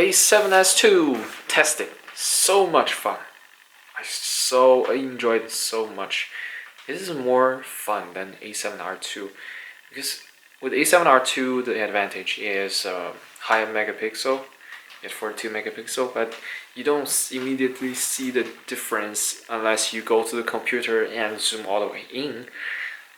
A7S II tested. So much fun. I enjoyed it so much. This is more fun than A7RII because with A7RII the advantage is higher megapixel, at 42 megapixel, but you don't immediately see the difference unless you go to the computer and zoom all the way in.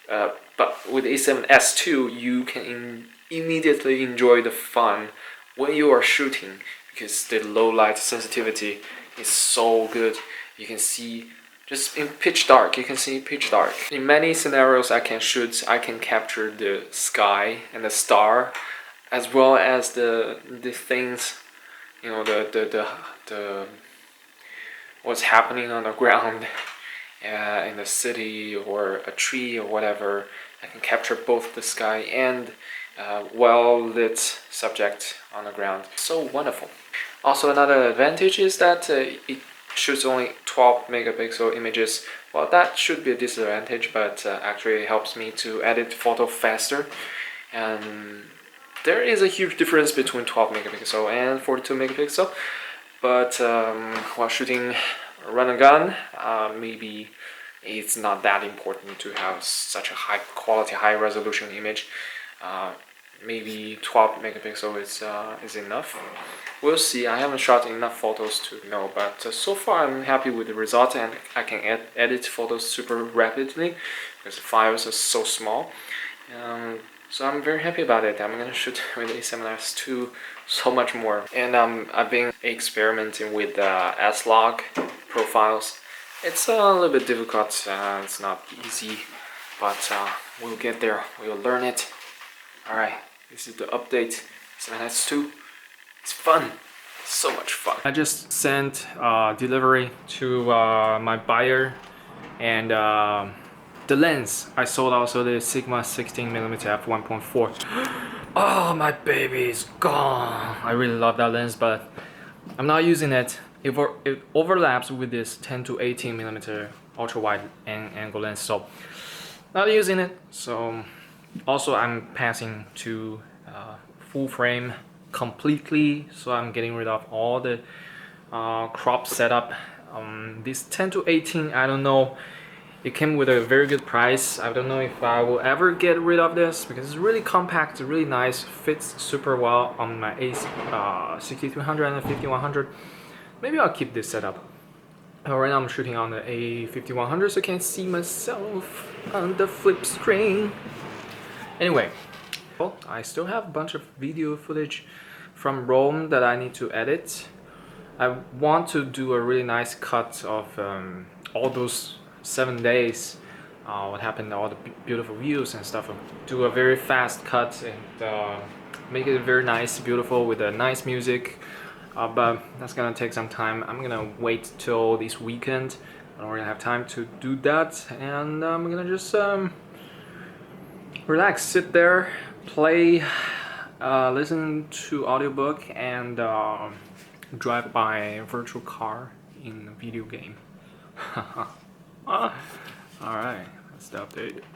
But with A7S II you can immediately enjoy the fun when you are shooting because the low light sensitivity is so good. You can see just in pitch dark, you can see pitch dark. In many scenarios I can capture the sky and the star as well as the things, you know, the what's happening on the ground in the city or a tree or whatever. I can capture both the sky and well-lit subject on the ground. So wonderful. Also another advantage is that it shoots only 12 megapixel images. Well, that should be a disadvantage, but actually it helps me to edit photo faster. And there is a huge difference between 12 megapixel and 42 megapixel. But while shooting run and gun, maybe it's not that important to have such a high quality, high resolution image. Maybe 12 megapixel is enough. We'll see. I haven't shot enough photos to know, but so far I'm happy with the result, and I can edit photos super rapidly because the files are so small. So I'm very happy about it. I'm gonna shoot with A7S II so much more, and I've been experimenting with S-Log profiles. It's a little bit difficult. It's not easy, but we'll get there. We'll learn it. Alright, this is the update. A7S II. It's fun. So much fun. I just sent delivery to my buyer, and the lens I sold also the Sigma 16mm f1.4. Oh, my baby is gone. I really love that lens, but I'm not using it. It overlaps with this 10 to 18mm ultra wide angle lens, so not using it. So also I'm passing to full frame completely, so I'm getting rid of all the crop setup. This 10 to 18, I don't know, it came with a very good price. I don't know if I will ever get rid of this because it's really compact, really nice, fits super well on my A6300 and 5100. Maybe I'll keep this setup. Right now I'm shooting on the A5100, so I can't see myself on the flip screen. Anyway, well, I still have a bunch of video footage from Rome that I need to edit. I want to do a really nice cut of all those 7 days, what happened, all the beautiful views and stuff. Do a very fast cut and make it very nice, beautiful with a nice music. But that's gonna take some time. I'm gonna wait till this weekend. I don't really have time to do that, and I'm gonna just relax, sit there, play, listen to audiobook, and drive by virtual car in a video game. Alright, that's the update.